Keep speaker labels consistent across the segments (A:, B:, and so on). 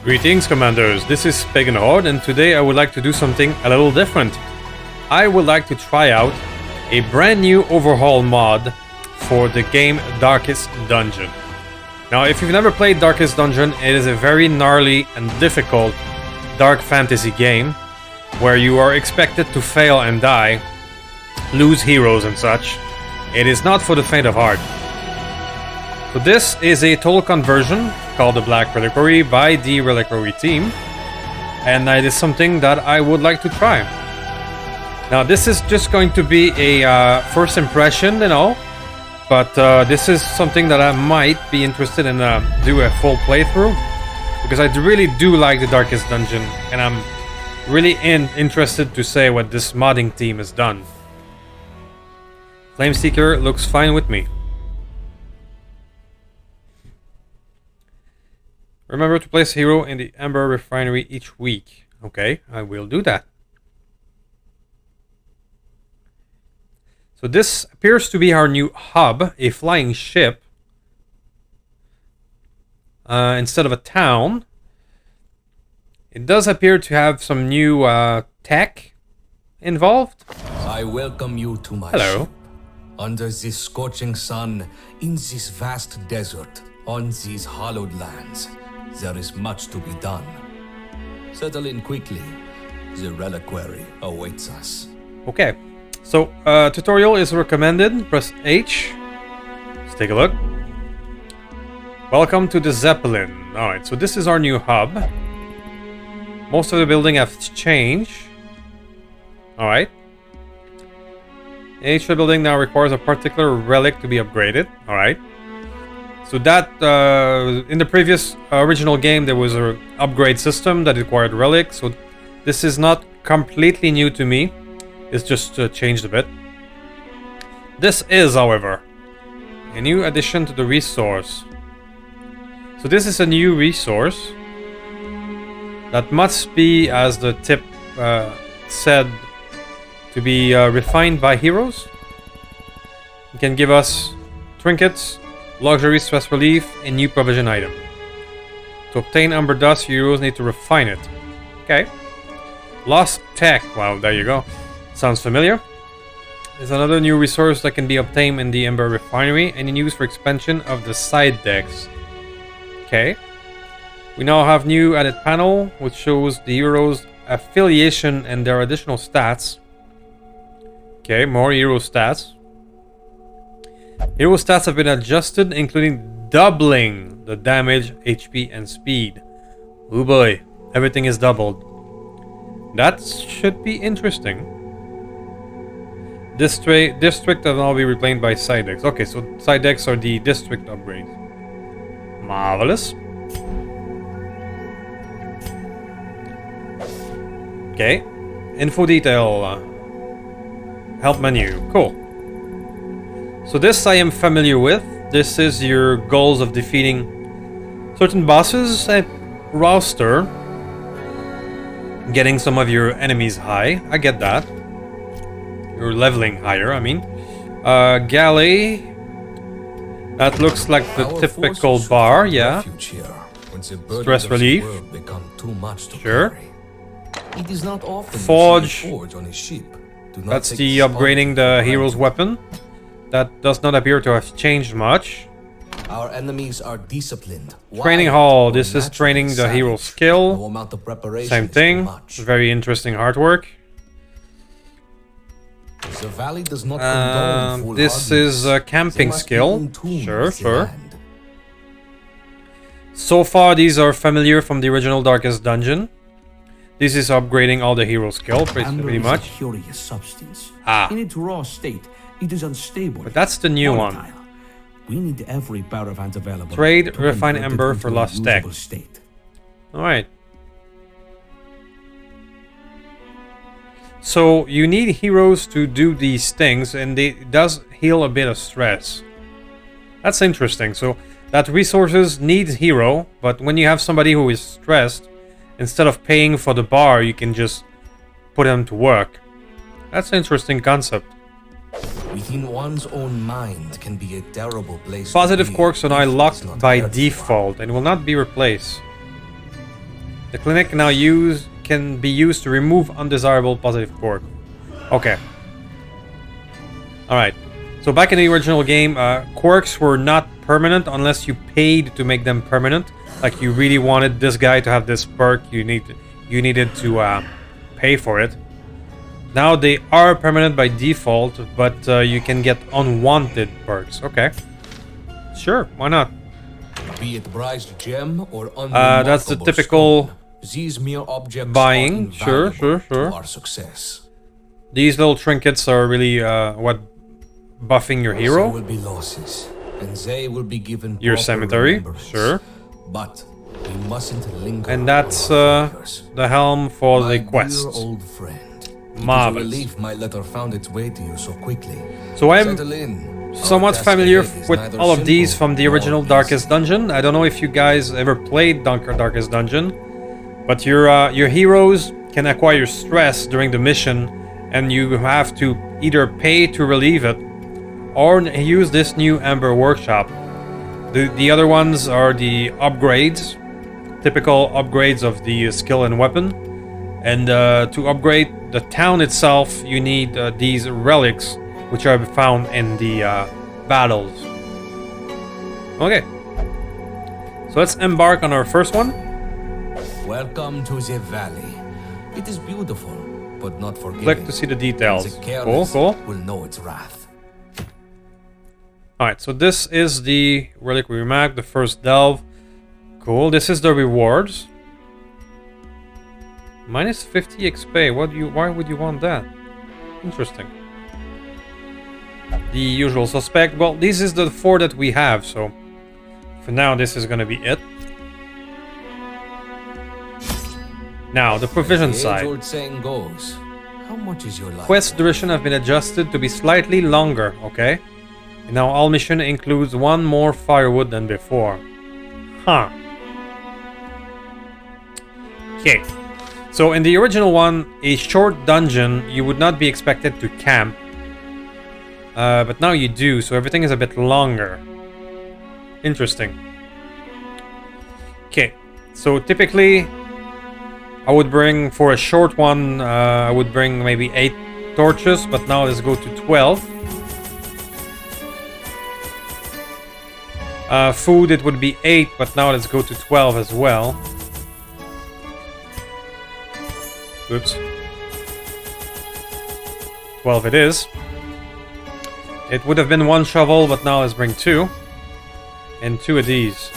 A: Greetings, Commanders. This is Pagan Horde, and today I would like to do something a little different. I would like to try out a brand new overhaul mod for the game Darkest Dungeon. Now, if you've never played Darkest Dungeon, it is a very gnarly and difficult dark fantasy game where you are expected to fail and die, lose heroes and such. It is not for the faint of heart. So this is a total conversion called the Black Reliquary by the Reliquary team, and it is something that I would like to try. Now this is just going to be a first impression, but this is something that I might be interested in do a full playthrough, because I really do like the Darkest Dungeon, and I'm really interested to say what this modding team has done. Flameseeker looks fine with me. Remember to place a hero in the Ember Refinery each week. Okay, I will do that. So this appears to be our new hub, a flying ship. Instead of a town. It does appear to have some new tech involved.
B: I welcome you to my ship. Under this scorching sun, in this vast desert, on these hallowed lands, there is much to be done. Settle in quickly. The Reliquary awaits us.
A: Okay, so tutorial is recommended. Press H. Let's take a look. Welcome to the Zeppelin. Alright, so this is our new hub. Most of the building have changed. Alright. Each building now requires a particular relic to be upgraded. Alright. So that, in the previous original game, there was an upgrade system that required relics. So this is not completely new to me. It's just changed a bit. This is, however, a new addition to the resource. So this is a new resource that must be, as the tip said, to be refined by heroes. It can give us trinkets, luxury stress relief, and new provision item. To obtain Umber Dust, heroes need to refine it. Okay. Lost Tech. Wow, there you go. Sounds familiar. There's another new resource that can be obtained in the Ember Refinery and in use for expansion of the side decks. Okay. We now have new added panel, which shows the heroes' affiliation and their additional stats. Okay, more hero stats. Hero stats have been adjusted, including doubling the damage, HP, and speed. Oh boy, everything is doubled. That should be interesting. District will now be replaced by side decks. Okay, so side decks are the district upgrades. Marvelous. Okay, info detail. Help menu. Cool. So this I am familiar with. This is your goals of defeating certain bosses at roster. Getting some of your enemies high. I get that. You're leveling higher, I mean. Galley. That looks like the typical bar, yeah. Stress relief. Sure.
B: It is not often
A: Forge.
B: on a ship.
A: That's the upgrading the hero's weapon. That does not appear to have changed much.
B: Our enemies are disciplined.
A: Training hall. This is training the hero's skill.
B: No amount of preparation
A: Same thing. Very interesting artwork.
B: The valley does not condone
A: this is a camping skill. Sure. So far, these are familiar from the original Darkest Dungeon. This is upgrading all the hero skill, pretty much.
C: Curious substance.
A: In
C: its raw state, it is unstable.
A: But that's the new one.
C: We need every Baravan available.
A: Trade refined ember for lost tech. Alright. So you need heroes to do these things, and it does heal a bit of stress. That's interesting. So that resources needs hero, but when you have somebody who is stressed, instead of paying for the bar, you can just put them to work. That's an interesting concept.
B: Within one's own mind can be a terrible place.
A: Positive quirks are now locked by default and will not be replaced. The clinic now can be used to remove undesirable positive quirk. Okay. Alright. So back in the original game, quirks were not permanent unless you paid to make them permanent. Like you really wanted this guy to have this perk, you needed to pay for it. Now they are permanent by default, but you can get unwanted perks. Okay. Sure, why not?
B: Be it prized gem or
A: that's the typical
B: these mere objects
A: buying. Sure.
B: to our success.
A: These little trinkets are really what buffing your
B: There
A: hero.
B: will be losses, and they will be given
A: Your
B: proper
A: cemetery,
B: remembrance.
A: sure.
B: But we mustn't linger.
A: And that's
B: on our failures.
A: the helm for
B: My
A: the
B: dear
A: quest.
B: old friend. It is a
A: Marvelous.
B: relief my letter found its way to you so quickly.
A: So I'm
B: Settle in.
A: somewhat
B: Our task
A: familiar
B: ahead is
A: with
B: neither
A: all of these
B: simple
A: from the
B: nor
A: original
B: easy.
A: Darkest Dungeon. I don't know if you guys ever played Darkest Dungeon, but your heroes can acquire stress during the mission, and you have to either pay to relieve it or use this new Amber Workshop. The other ones are the upgrades, typical upgrades of the skill and weapon. And to upgrade the town itself, you need these relics, which are found in the battles. Okay. So let's embark on our first one.
B: Welcome to the valley. It is beautiful, but not forgiving.
A: Click to see the details.
B: The
A: Cool,
B: careless
A: cool.
B: will know its wrath.
A: Alright, so this is the Reliquary map, the first delve. Cool, this is the rewards. Minus 50 XP, why would you want that? Interesting. The usual suspect, well, this is the 4 that we have, so for now this is gonna be it. Now, the provision
B: The
A: side.
B: age-old saying goes, how much is your life?
A: Quest duration have been adjusted to be slightly longer, okay? And now all mission includes one more firewood than before. Huh. Okay. So in the original one, a short dungeon, you would not be expected to camp. But now you do, so everything is a bit longer. Interesting. Okay. So typically, I would bring, for a short one, I would bring maybe 8 torches, but now let's go to 12. Food, it would be 8, but now let's go to 12 as well. Oops. 12 it is. It would have been 1 shovel, but now let's bring 2. And 2 of these.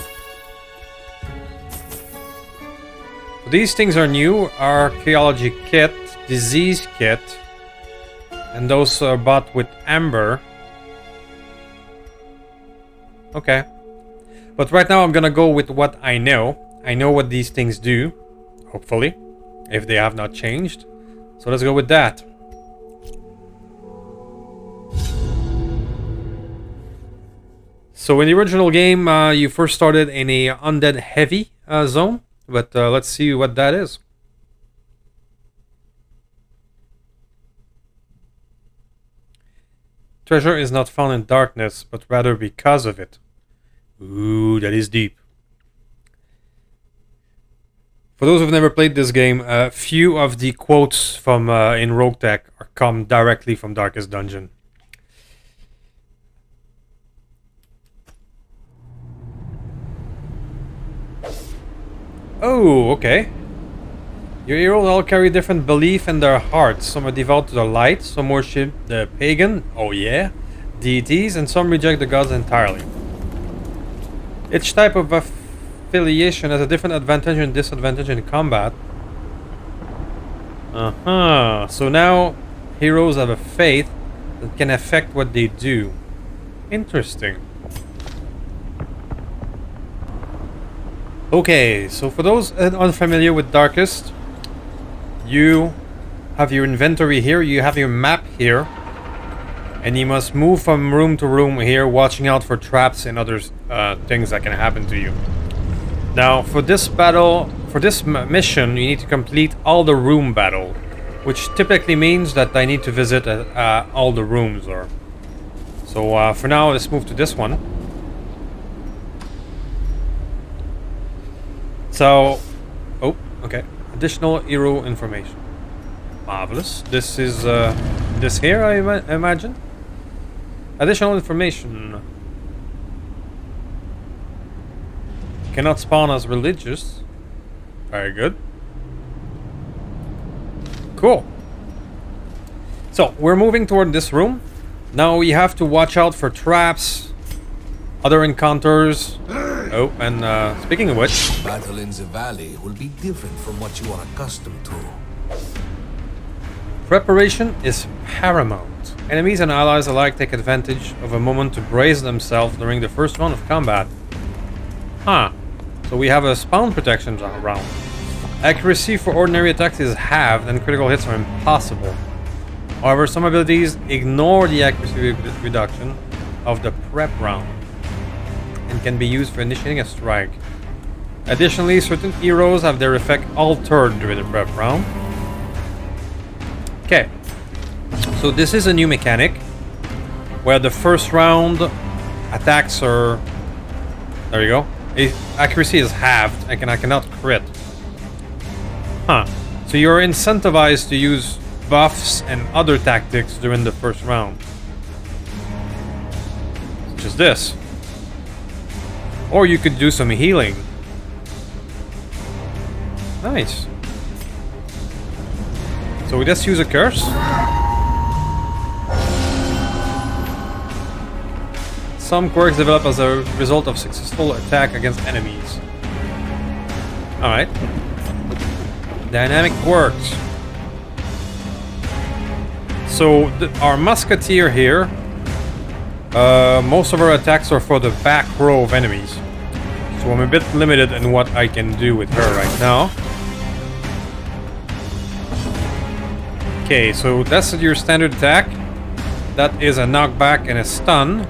A: These things are new. Archaeology kit, disease kit. And those are bought with amber. Okay. But right now I'm gonna go with what I know. I know what these things do. Hopefully. If they have not changed. So let's go with that. So in the original game, you first started in a undead heavy zone. But let's see what that is. Treasure is not found in darkness, but rather because of it. Ooh, that is deep. For those who've never played this game, a few of the quotes from in Rogue Tech come directly from Darkest Dungeon. Oh, okay. Your heroes all carry different belief in their hearts. Some are devout to the light, some worship the pagan, oh yeah, deities, and some reject the gods entirely. Each type of affiliation has a different advantage and disadvantage in combat. So now heroes have a faith that can affect what they do. Interesting. Okay, so for those unfamiliar with Darkest, you have your inventory here, you have your map here, and you must move from room to room here, watching out for traps and other things that can happen to you. Now, for this battle, for this mission, you need to complete all the room battle, which typically means that I need to visit all the rooms. So for now, let's move to this one. So, oh, Okay. Additional hero information. Marvelous. This is this here, I imagine. Additional information. Cannot spawn as religious. Very good. Cool. So we're moving toward this room. Now we have to watch out for traps, other encounters. Oh, and speaking of which,
B: Battle in the valley will be different from what you are accustomed to.
A: preparation is paramount. Enemies and allies alike take advantage of a moment to brace themselves during the first round of combat. Huh. So we have a spawn protection round. Accuracy for ordinary attacks is halved and critical hits are impossible. However, some abilities ignore the accuracy reduction of the prep round and can be used for initiating a strike. Additionally, certain heroes have their effect altered during the prep round. Okay, so this is a new mechanic where the first round attacks are... There you go. Accuracy is halved and I cannot crit. Huh. So you're incentivized to use buffs and other tactics during the first round. Such as this. Or you could do some healing. Nice. So let's use a curse. Some quirks develop as a result of successful attack against enemies. Alright. Dynamic quirks. So our musketeer here, most of our attacks are for the back row of enemies. So I'm a bit limited in what I can do with her right now. Okay, so that's your standard attack. That is a knockback and a stun.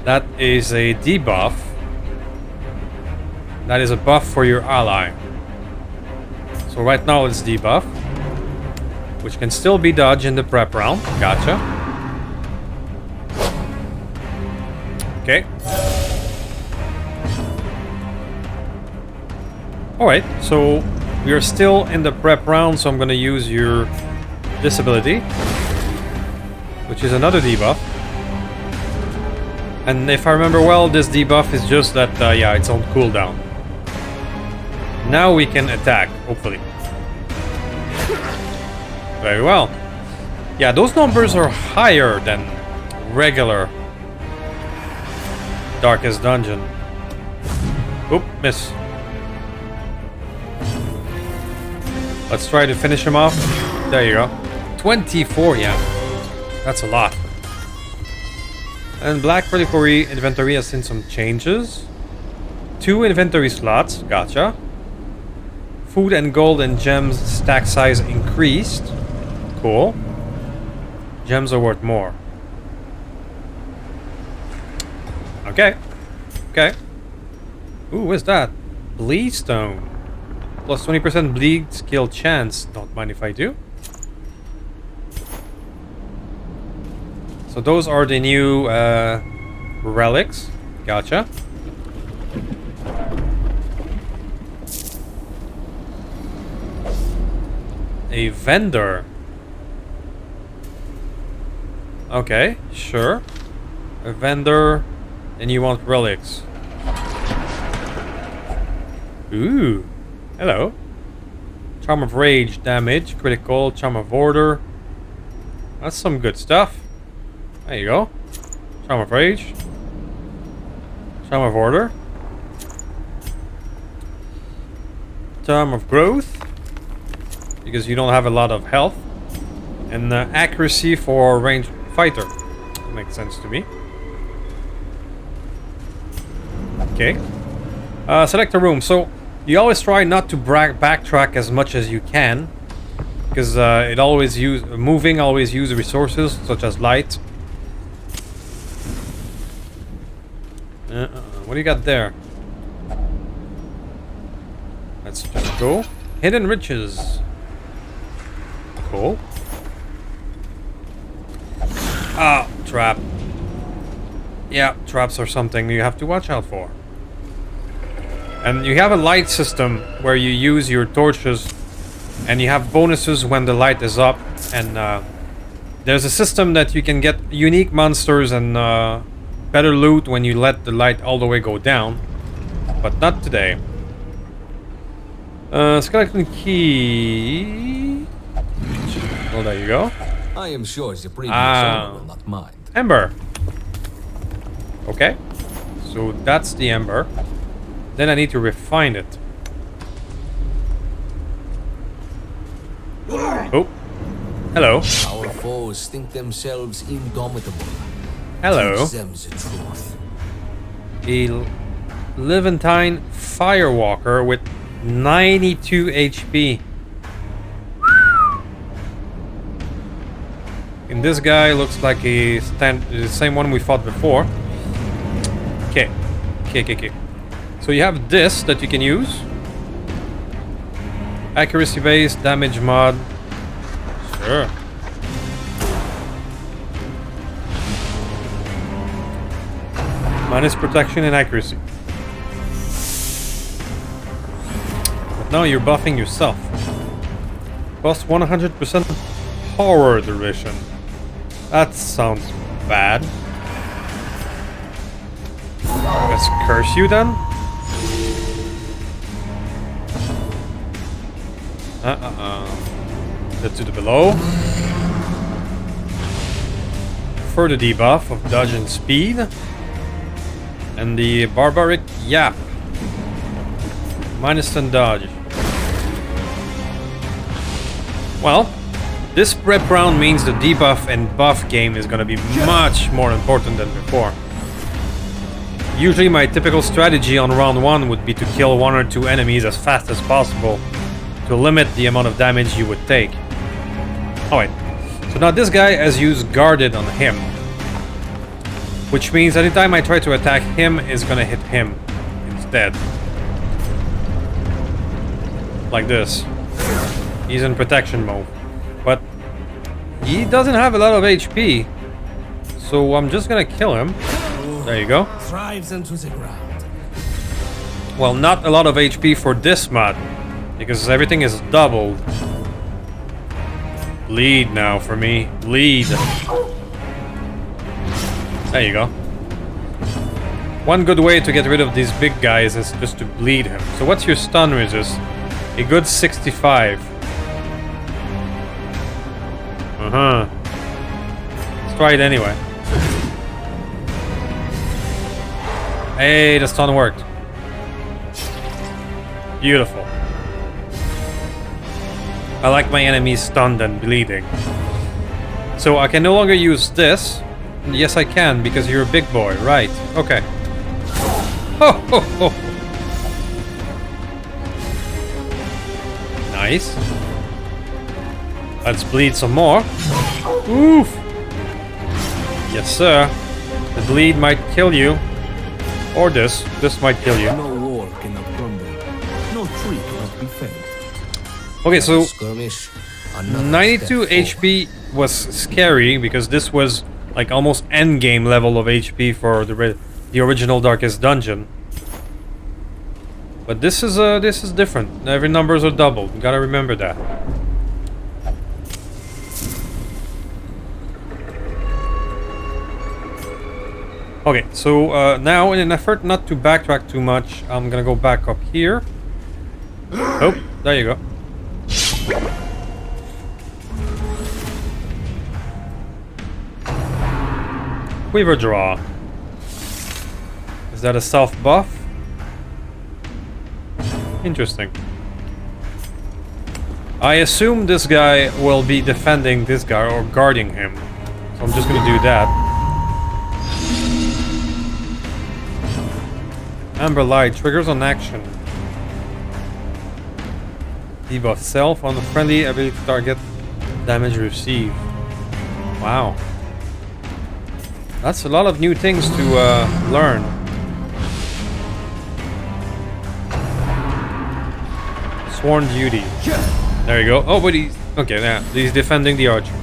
A: That is a debuff. That is a buff for your ally. So right now it's debuff, which can still be dodged in the prep round. Gotcha. Okay. Alright, so we are still in the prep round, so I'm gonna use your disability, which is another debuff. And if I remember well, this debuff is just that, yeah, it's on cooldown. Now we can attack, hopefully. Very well. Yeah, those numbers are higher than regular Darkest Dungeon. Oop, miss. Let's try to finish him off. There you go. 24, yeah. That's a lot. And Black Reliquary inventory has seen some changes. 2 inventory slots, gotcha. Food and gold and gems stack size increased. Cool. Gems are worth more. Okay. Okay. Ooh, what's that? Bleed Stone. Plus 20% bleed skill chance. Don't mind if I do. So those are the new relics. Gotcha. A vendor. Okay, sure. A vendor, and you want relics. Ooh. Hello. Charm of Rage damage, critical, Charm of Order. That's some good stuff. There you go. Charm of Rage. Charm of Order. Charm of Growth, because you don't have a lot of health. And accuracy for ranged fighter. Makes sense to me. Okay. Select a room. So you always try not to backtrack as much as you can, because it always moving always use resources such as light. What do you got there? Let's just go. Hidden riches. Cool. Ah, trap. Yeah, traps are something you have to watch out for. And you have a light system where you use your torches and you have bonuses when the light is up. And there's a system that you can get unique monsters and better loot when you let the light all the way go down. But not today. Skeleton key. Well, there you go.
B: I am sure the previous owner will not mind.
A: Ember. Okay. So that's the ember. Then I need to refine it. Oh. Hello.
B: Our foes think themselves indomitable.
A: Hello.
B: Teach them the truth.
A: A Levantine Firewalker with 92 HP. And this guy looks like the same one we fought before. Okay. So you have this that you can use. Accuracy based, damage mod. Sure. Minus protection and accuracy. But now you're buffing yourself. Plus 100% horror duration. That sounds bad. Let's curse you then. Let's do the below. Further debuff of dodge and speed. And the barbaric yap. Minus 10 dodge. Well, this prep round means the debuff and buff game is gonna be much more important than before. Usually my typical strategy on round 1 would be to kill 1 or 2 enemies as fast as possible to limit the amount of damage you would take. Alright, so now this guy has used guarded on him. Which means anytime I try to attack him, it's gonna hit him instead. Like this. He's in protection mode. But he doesn't have a lot of HP. So I'm just gonna kill him. There you go.
C: Thrives into the ground.
A: Well, not a lot of HP for this mod. Because everything is doubled. Bleed now for me. Bleed. There you go. One good way to get rid of these big guys is just to bleed him. So what's your stun resist? A good 65. Let's try it anyway. Hey, the stun worked. Beautiful. I like my enemies stunned and bleeding. So I can no longer use this. Yes, I can, because you're a big boy. Right. Okay. Ho, ho, ho. Nice. Let's bleed some more. Oof. Yes, sir. The bleed might kill you. Or this. This might kill you.
C: No wall cannot crumble. No tree cannot be felled.
A: Okay, so
B: Skirmish.
A: 92 HP was scary because this was like almost end game level of HP for the original Darkest Dungeon. But this is different. Every numbers are doubled. You gotta remember that. Okay, so now in an effort not to backtrack too much, I'm gonna go back up here. Oh, there you go. Quiver draw. Is that a self buff? Interesting. I assume this guy will be defending this guy or guarding him. So I'm just gonna do that. Amber Light triggers on action. Debuff self on the friendly ability to target damage received. Wow. That's a lot of new things to learn. Sworn duty. There you go. Oh, but he's... Okay, yeah. He's defending the archer.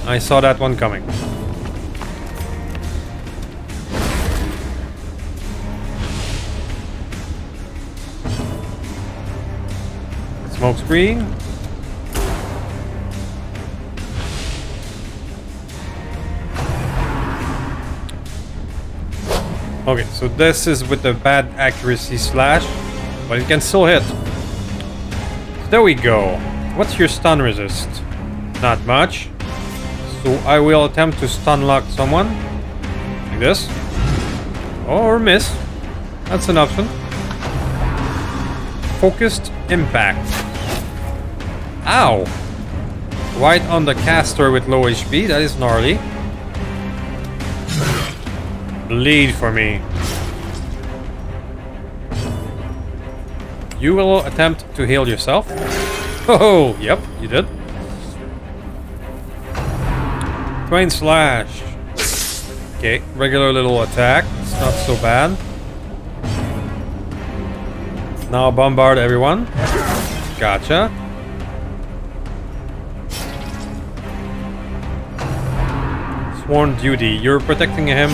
A: I saw that one coming. Smoke screen. Okay, so this is with the bad accuracy slash, but it can still hit. So there we go. What's your stun resist? Not much. So I will attempt to stun lock someone. Like this. Or miss. That's an option. Focused impact. Ow! Right on the caster with low HP. That is gnarly. Bleed for me. You will attempt to heal yourself. Oh, yep, you did. Twain slash. Okay, regular little attack. It's not so bad. Now bombard everyone. Gotcha. Sworn duty. You're protecting him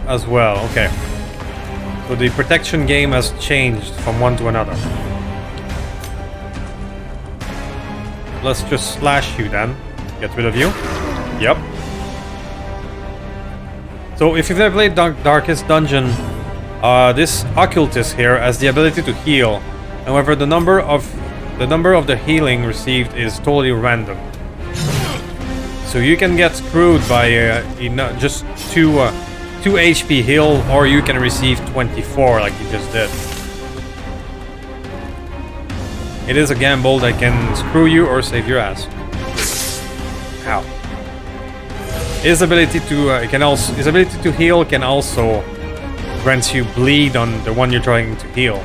A: as well. Okay. So the protection game has changed from one to another. Let's just slash you then. Get rid of you. Yep. So if you've never played Darkest Dungeon, this occultist here has the ability to heal. However, the number of the healing received is totally random. So you can get screwed by just 2 HP heal, or you can receive 24 like you just did. It is a gamble that can screw you or save your ass. Ow. His ability to heal can also grant you bleed on the one you're trying to heal.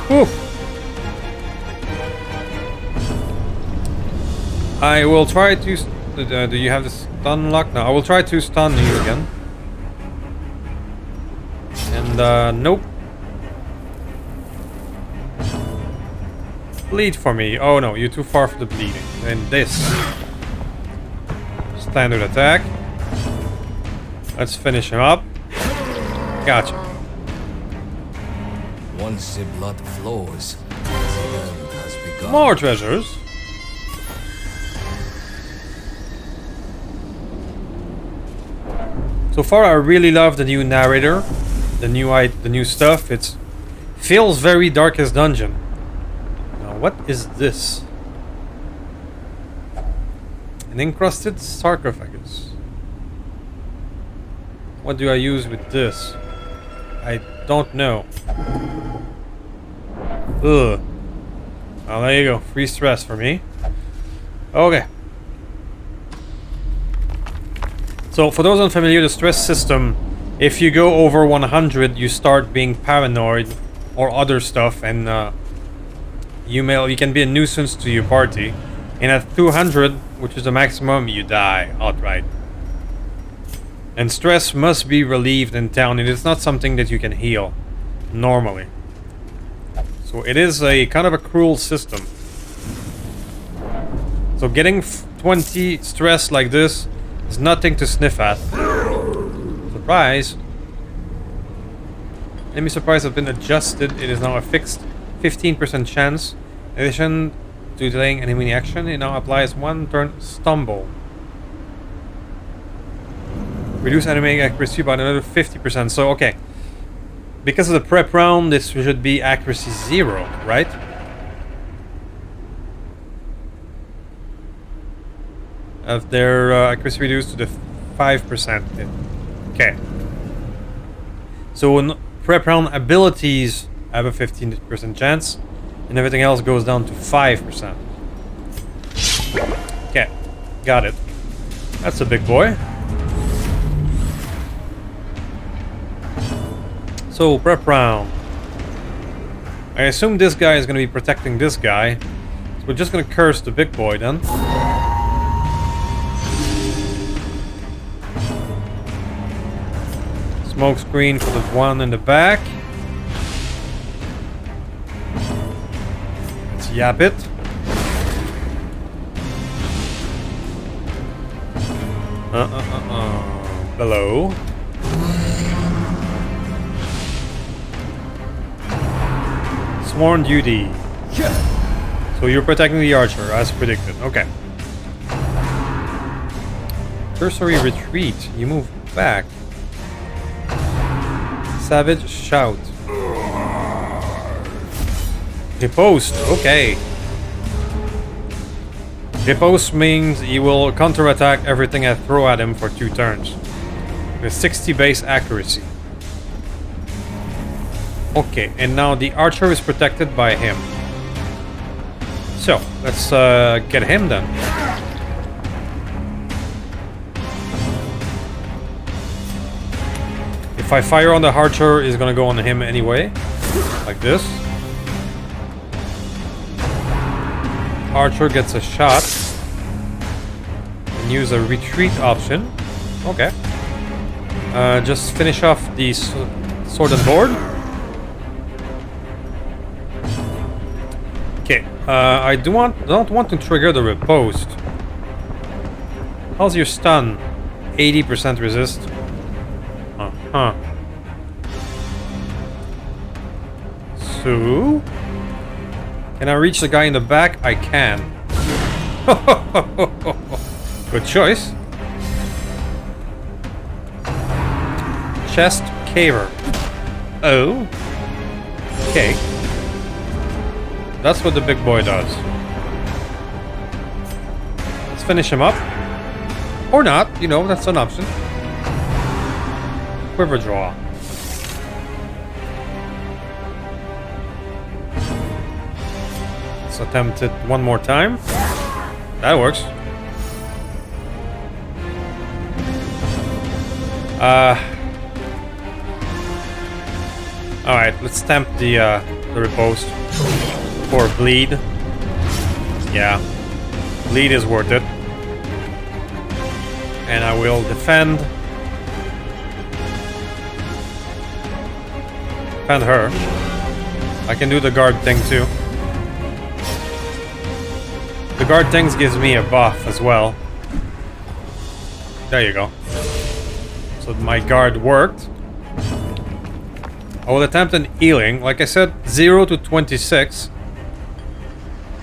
A: Whew. I will try to. Do you have the stun lock? No, I will try to stun you again. And nope. Bleed for me. Oh no, you're too far for the bleeding. And this. Standard attack. Let's finish him up. Gotcha.
B: Once the blood flows, the end has begun.
A: More treasures. So far, I really love the new narrator, the new stuff. It feels very Darkest Dungeon. Now, what is this? An encrusted sarcophagus. What do I use with this? I don't know. Ugh. Well, there you go. Free stress for me. Okay. So, for those unfamiliar, the stress system, if you go over 100, you start being paranoid or other stuff, and you can be a nuisance to your party. And at 200, which is the maximum, you die outright. And stress must be relieved in town. It is not something that you can heal normally. So it is a kind of a cruel system. So getting 20 stress like this is nothing to sniff at. Surprise. Enemy surprise has been adjusted. It is now a fixed 15% chance. In addition to delaying enemy action, it now applies 1 turn stumble. Reduce enemy accuracy by another 50%. So, okay. Because of the prep round, this should be accuracy 0, right? Of their accuracy reduced to the 5%. Okay. So when prep round abilities have a 15% chance, and everything else goes down to 5%. Okay, got it. That's a big boy. So prep round. I assume this guy is going to be protecting this guy. So we're just going to curse the big boy then. Smoke screen for the one in the back. Let's yap it. Hello. Sworn duty. So you're protecting the archer, as predicted. Okay. Cursory retreat. You move back. Savage shout. Riposte. Okay. Riposte means he will counterattack everything I throw at him for 2 turns. With 60 base accuracy. Okay, and now the archer is protected by him. So, let's get him then. If I fire on the archer, it's gonna go on him anyway. Like this. Archer gets a shot. And use a retreat option. Okay. Just finish off the sword and board. Okay. I don't want to trigger the riposte. How's your stun? 80% resist. Huh. So, can I reach the guy in the back? I can. Good choice. Chest caver. Oh. Okay. That's what the big boy does. Let's finish him up. Or not, you know, that's an option. Quiver draw. Let's attempt it one more time. That works. Alright, let's tempt the riposte for bleed. Yeah. Bleed is worth it. And I will defend. Defend her. I can do the guard thing too. The guard things gives me a buff as well. There you go. So my guard worked. I will attempt an healing. Like I said, 0 to 26.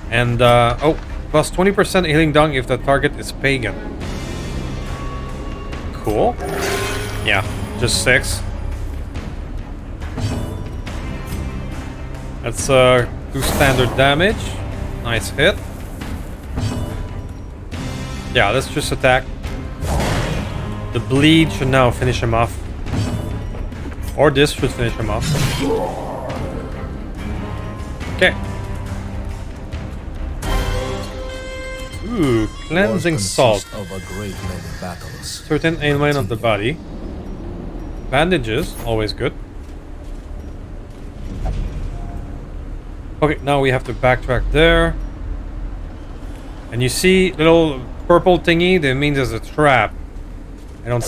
A: And, oh, plus 20% healing done if the target is Pagan. Cool. Yeah, just 6. Let's do standard damage. Nice hit. Yeah, let's just attack. The bleed should now finish him off. Or this should finish him off. Okay. Ooh, cleansing salt.
B: Of a great many battles.
A: Certain ailment of the body. Bandages, always good. Okay, now we have to backtrack there. And you see little purple thingy, that means there's a trap. I don't...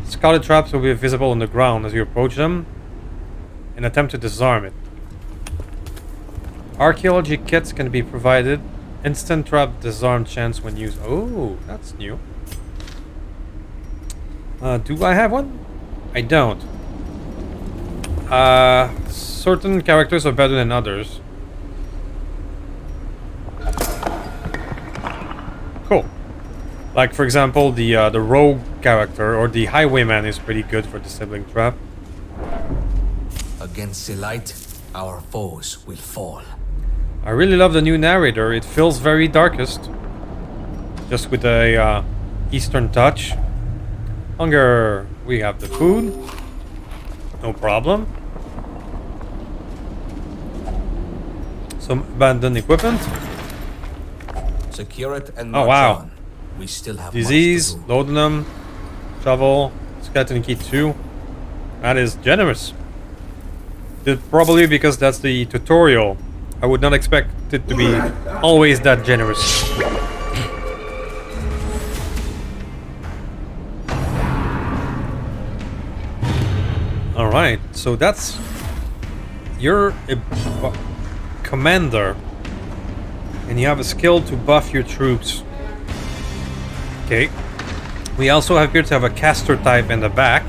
A: Scouted traps will be visible on the ground as you approach them and attempt to disarm it. Archaeology kits can be provided. Instant trap disarm chance when used. Oh, that's new. Do I have one? I don't. Certain characters are better than others. Cool. Like, for example, the rogue character or the highwayman is pretty good for disabling trap.
B: Against the light, our foes will fall.
A: I really love the new narrator. It feels very Darkest. Just with a Eastern touch. Hunger. We have the food. No problem. Some abandoned equipment.
B: Secure it and
A: Oh
B: march
A: wow.
B: on. We still have
A: Disease,
B: much to do.
A: laudanum, shovel, skeleton key 2. That is generous. Probably because that's the tutorial. I would not expect it to be always that generous. Alright, so that's... You're a commander. And you have a skill to buff your troops. Okay. We also appear to have a caster type in the back.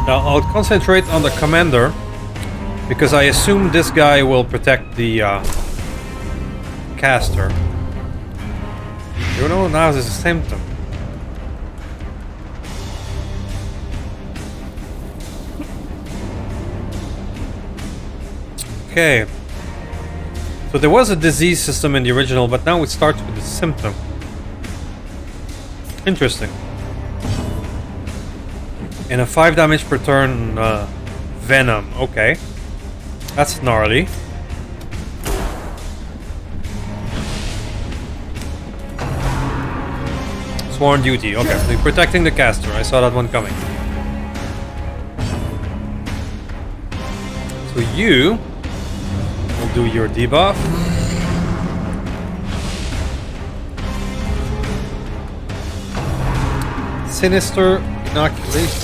A: Now I'll concentrate on the commander, because I assume this guy will protect the caster. You know, now there's a symptom. Okay. So there was a disease system in the original, but now it starts with the symptom. Interesting. And a 5 damage per turn venom. Okay. That's gnarly. Sworn duty. Okay, so you're protecting the caster. I saw that one coming. So you will do your debuff. Sinister inoculation.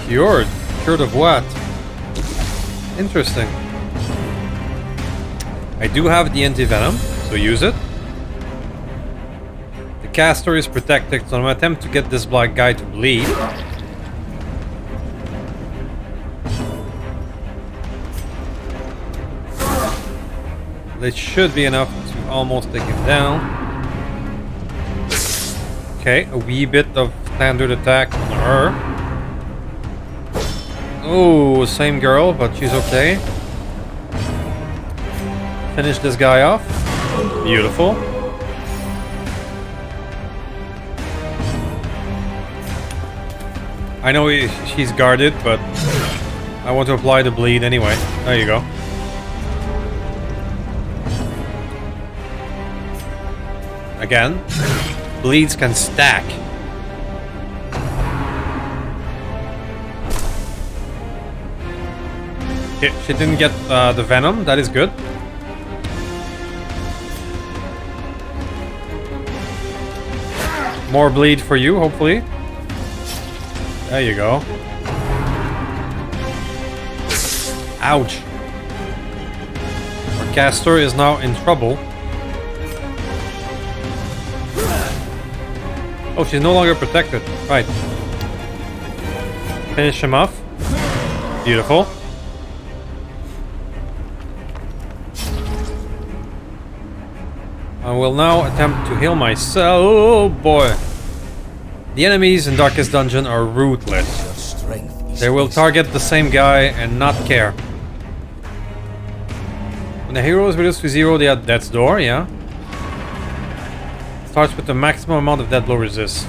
A: Cured. Cured of what? Interesting. I do have the anti-venom, so use it. The caster is protected, so I'm gonna attempt to get this black guy to bleed. That should be enough to almost take him down. Okay, a wee bit of standard attack on her. Oh, same girl, but she's okay. Finish this guy off. Beautiful. I know she's guarded, but I want to apply the bleed anyway. There you go. Again, bleeds can stack. She didn't get the venom, that is good. More bleed for you, hopefully. There you go. Ouch. Our caster is now in trouble. Oh, she's no longer protected. Right. Finish him off. Beautiful. I will now attempt to heal myself. Oh boy. The enemies in Darkest Dungeon are ruthless. They will target the same guy and not care. When the hero is reduced to 0, they have Death's Door, yeah. Starts with the maximum amount of death blow resist.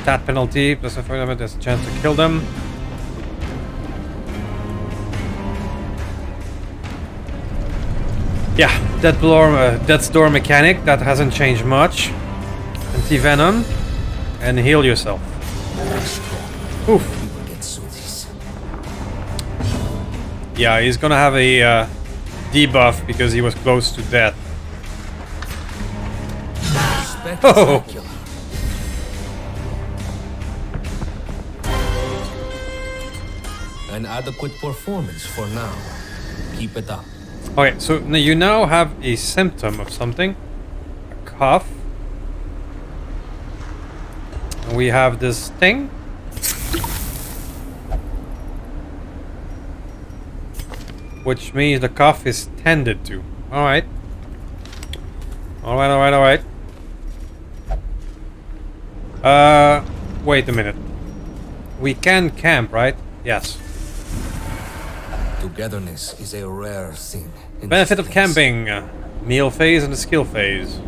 A: Stat penalty, plus a fire element has a chance to kill them. Yeah, Death's Door mechanic, that hasn't changed much. Anti-venom, and heal yourself. Oof. Yeah, he's gonna have a debuff because he was close to death. Oh!
B: An adequate performance for now. Keep it up.
A: Okay, so you now have a symptom of something. A cough. And we have this thing. Which means the cough is tended to. Alright. Alright. Wait a minute. We can camp, right? Yes.
B: Togetherness is a rare thing.
A: Benefit of camping. Meal phase and the skill phase.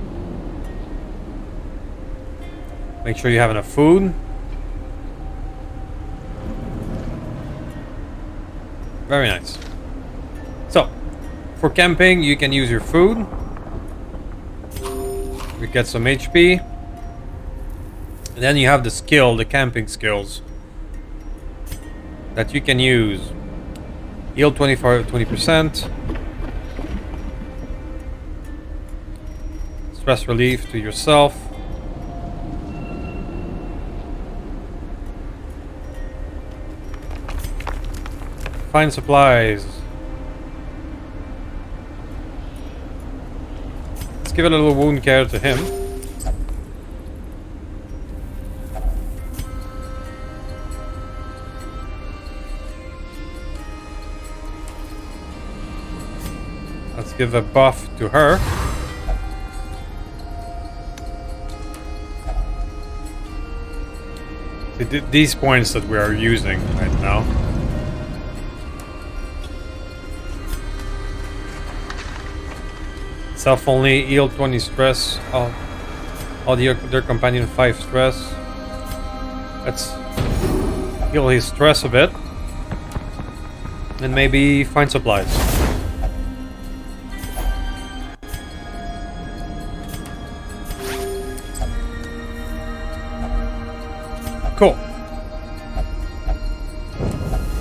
A: Make sure you have enough food. Very nice. So, for camping, you can use your food. We get some HP. And then you have the skill, the camping skills. That you can use. Heal 20%. Stress relief to yourself. Find supplies. Let's give a little wound care to him. give a buff to her. See, these points that we are using right now. Self only, heal 20 stress. All their companion 5 stress. Let's heal his stress a bit. And maybe find supplies. Cool.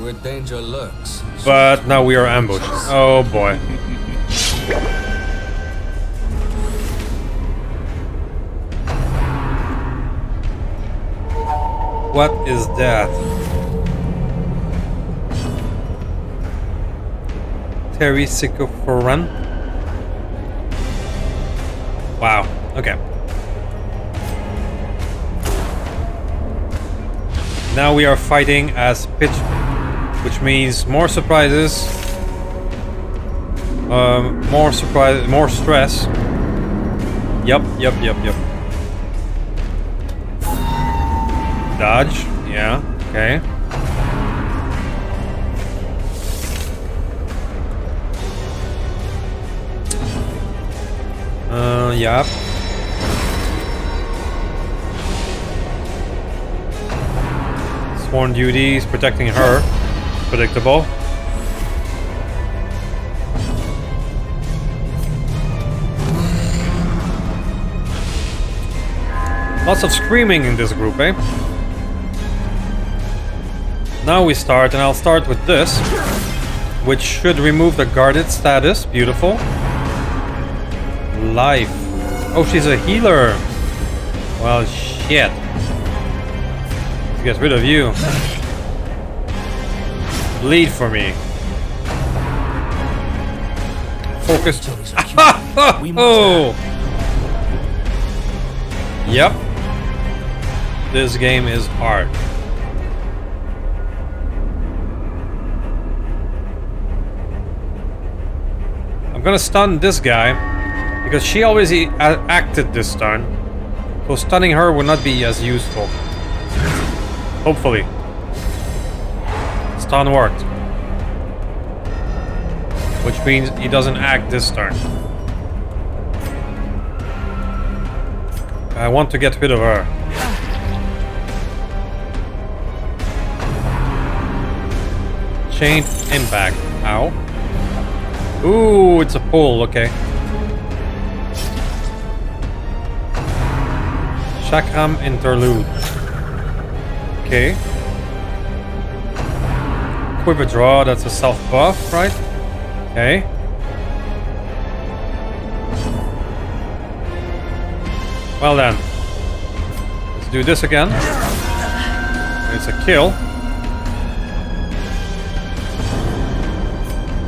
B: Where danger lurks.
A: But now we are ambushed. Oh boy. What is that? Terry Sycophoran? Wow, okay. Now we are fighting as pitch, which means more surprises, more stress. Yep. Dodge, yeah, okay. Yep. Sworn duties, protecting her. Predictable. Lots of screaming in this group, eh? Now we start, and I'll start with this, which should remove the guarded status. Beautiful. Life. Oh, she's a healer. Well, shit. Let's get rid of you. Bleed for me. Focus. Oh! Yep. This game is hard. I'm gonna stun this guy because she always acted this turn, so stunning her would not be as useful. Hopefully. Stun worked. Which means he doesn't act this turn. I want to get rid of her. Chain impact. Ow. Ooh, it's a pull, okay. Chakram interlude. Okay. Quiver draw, that's a self buff, right? Okay. Well then. Let's do this again. It's a kill.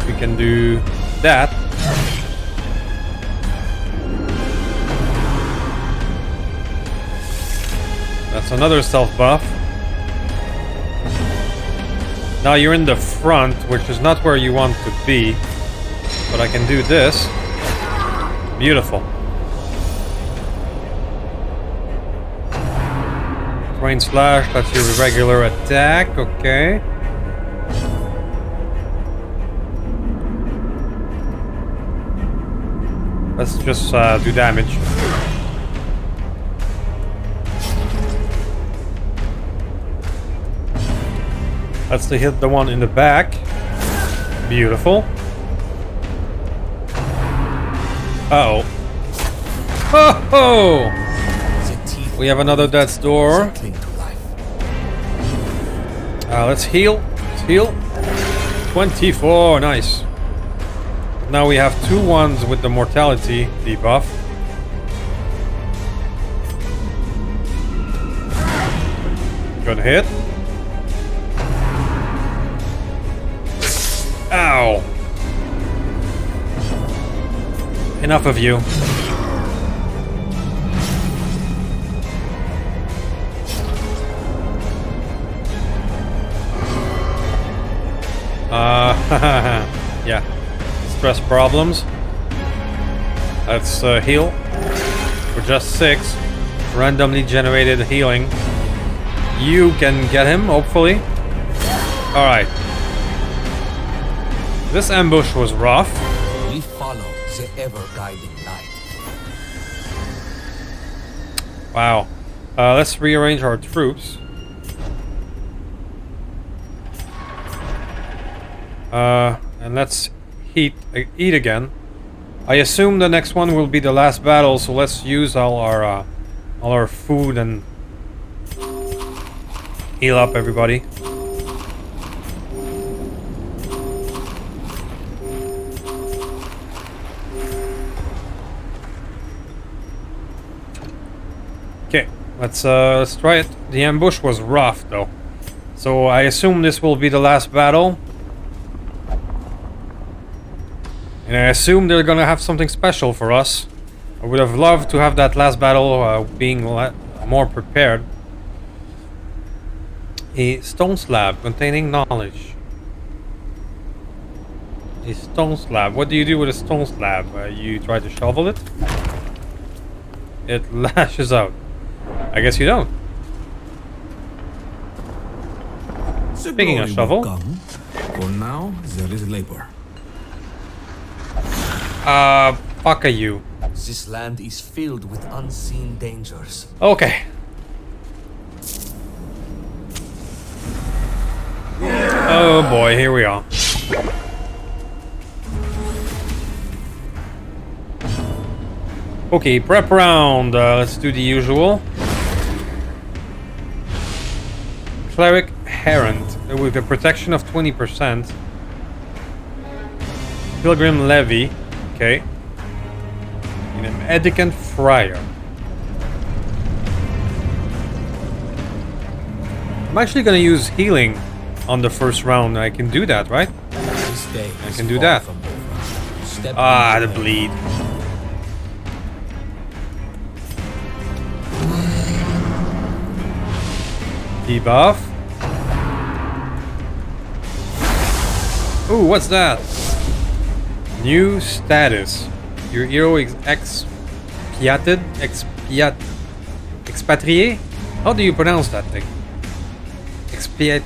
A: We can do that. That's another self buff. Now you're in the front, which is not where you want to be. But I can do this. Beautiful. Rain slash, that's your regular attack, okay. Let's just do damage. Let's hit the one in the back. Beautiful. Uh-oh. Oh-ho! We have another death's door. Let's heal. Let's heal. 24, nice. Now we have 2 ones with the mortality debuff. Good hit. Ow. Enough of you. Yeah. Stress problems. Let's heal for just 6. Randomly generated healing. You can get him, hopefully. Alright. This ambush was rough.
B: We follow the ever-guiding light.
A: Wow. Let's rearrange our troops. And let's eat again. I assume the next one will be the last battle, so let's use all our food and heal up everybody. Okay, let's try it. The ambush was rough though, so I assume this will be the last battle. And I assume they're gonna have something special for us. I would have loved to have that last battle being more prepared. A stone slab containing knowledge. A stone slab. What do you do with a stone slab? You try to shovel it? It lashes out. I guess you don't. Speaking of shovel.
C: For now, there is labor.
A: Fuck are you?
B: This land is filled with unseen dangers.
A: Okay. Oh boy, here we are. Okay, prep round. Let's do the usual. Cleric Herent with a protection of 20%. Pilgrim Levy. Okay. And a Mendicant Friar. I'm actually gonna use healing on the first round. I can do that, right? I can do that. Ah, the bleed. Debuff. Ooh, what's that? New status. Your hero is expatrié? How do you pronounce that thing?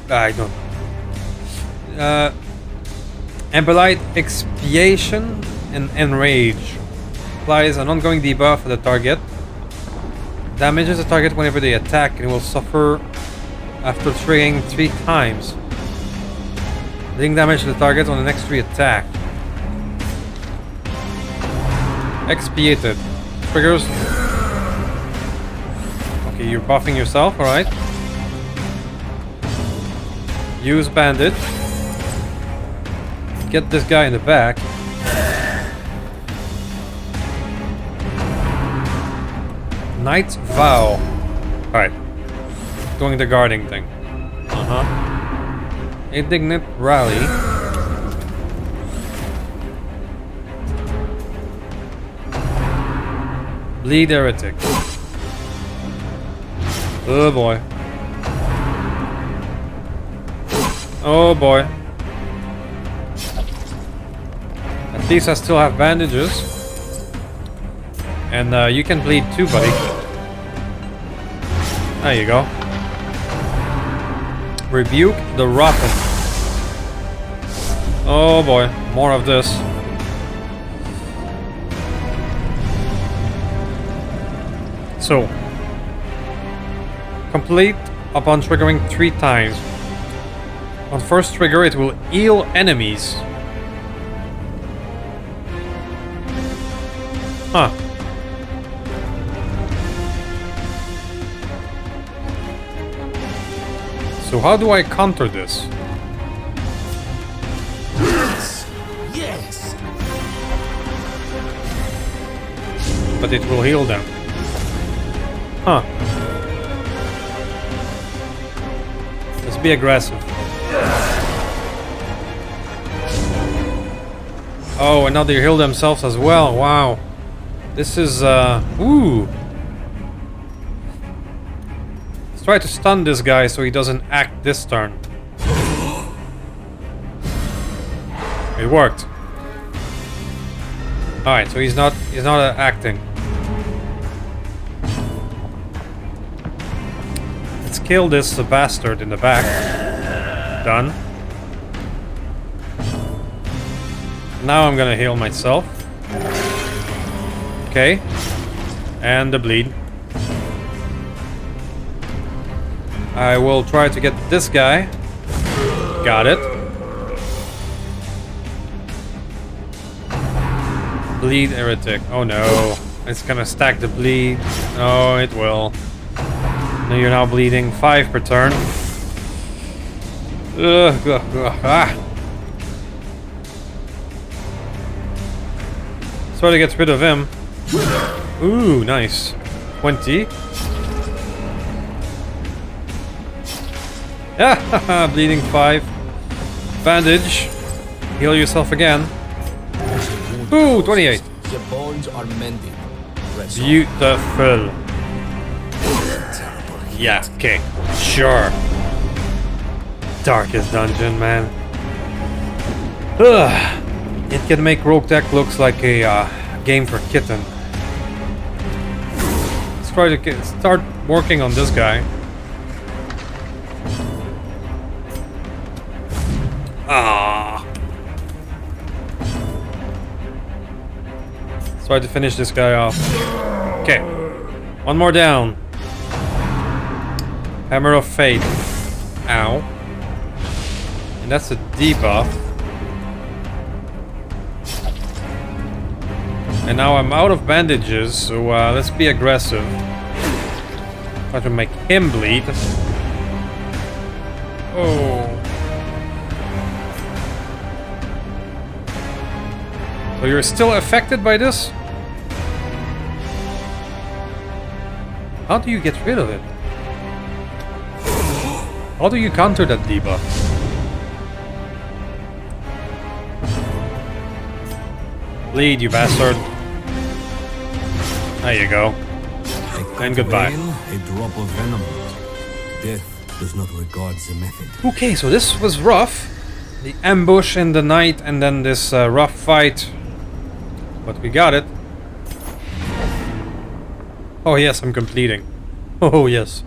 A: I don't know. Amplified Expiation and Enrage. Applies an ongoing debuff for the target. Damages the target whenever they attack and will suffer after triggering 3 times. Dealing damage to the target on the next 3 attack. Expiated. Triggers. Okay, you're buffing yourself, alright. Use bandage. Get this guy in the back. Knight's Vow. Alright. Doing the guarding thing. Indignant Rally. Bleed Heretic. Oh boy. Oh boy. At least I still have bandages. And you can bleed too, buddy. There you go. Rebuke the Rotten. Oh boy, more of this. So, complete upon triggering 3 times. On first trigger, it will heal enemies. Huh. So how do I counter this?
B: Yes.
A: But it will heal them. Huh. Let's be aggressive. Oh, and now they heal themselves as well. Wow. This is, ooh. Let's try to stun this guy so he doesn't act this turn. It worked. Alright, so he's not acting. Let's kill this bastard in the back. Done. Now I'm gonna heal myself. Okay. And the bleed. I will try to get this guy. Got it. Bleed heretic. Oh no. It's gonna stack the bleed. Oh, it will. No, you're now bleeding 5 per turn. Ah. Let's try to get rid of him. Ooh, nice. 20. Ah, bleeding 5. Bandage. Heal yourself again. Ooh, 28.
B: The bones are mended.
A: Beautiful. Yeah, okay. Sure. Darkest dungeon, man. Ugh. It can make Rogue Tech looks like a game for kitten. Let's try to start working on this guy. Ah. Let's try to finish this guy off. Okay. One more down. Hammer of Fate. Ow. And that's a debuff. And now I'm out of bandages, so let's be aggressive. Try to make him bleed. Oh. So you're still affected by this? How do you get rid of it? How do you counter that debuff? Bleed, you bastard. There you go. And goodbye.
B: A drop of venom. Death does not regard the method.
A: Okay, so this was rough. The ambush in the night and then this rough fight. But we got it. Oh yes, I'm completing. Oh yes.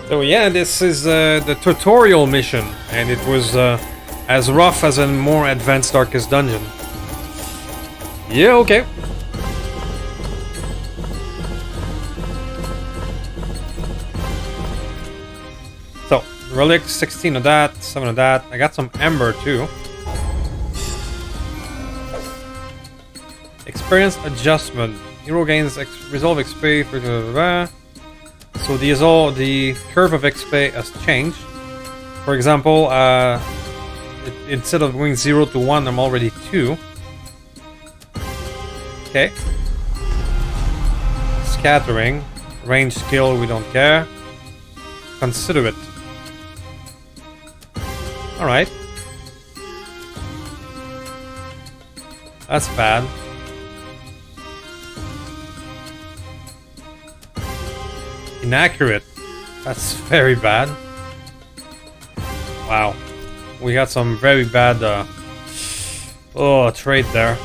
A: So yeah, this is the tutorial mission. And it was as rough as a more advanced Darkest Dungeon. Yeah, okay. So, relic, 16 of that, 7 of that. I got some ember too. Experience adjustment. Hero gains resolve XP for so the curve of XP has changed. For example, instead of going 0 to 1, I'm already 2. Okay. Scattering. Range skill, we don't care. Consider it. Alright. That's bad. Inaccurate. That's very bad. Wow. We got some very bad trait there.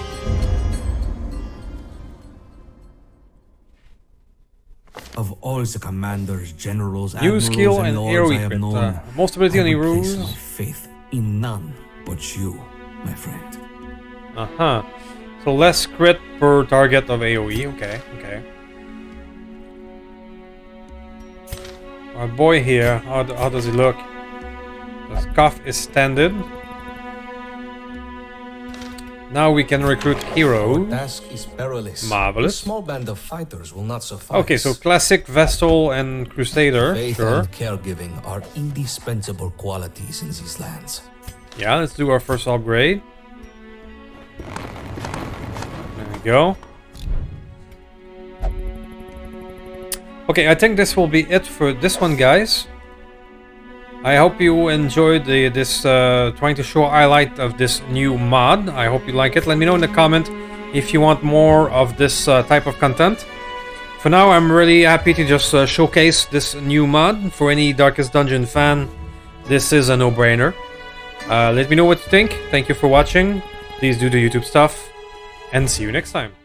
B: Of all the commanders, generals,
A: New skill and hero
B: I have
A: equip.
B: known,
A: Most ability on
B: I would place
A: heroes.
B: my faith in none but you, my friend.
A: Uh-huh. So less crit per target of AoE. Okay, okay. Our boy here, how does he look? The scuff is standard. Now we can recruit heroes.
B: Task is perilous.
A: Marvelous.
B: A small band of fighters will not suffice.
A: Okay, so classic Vestal and Crusader.
B: Faith
A: Sure.
B: and caregiving are indispensable qualities in these lands.
A: Yeah, let's do our first upgrade. There we go. Okay, I think this will be it for this one, guys. I hope you enjoyed this trying to show a highlight of this new mod. I hope you like it. Let me know in the comment if you want more of this type of content. For now, I'm really happy to just showcase this new mod. For any Darkest Dungeon fan, this is a no-brainer. Let me know what you think. Thank you for watching. Please do the YouTube stuff. And see you next time.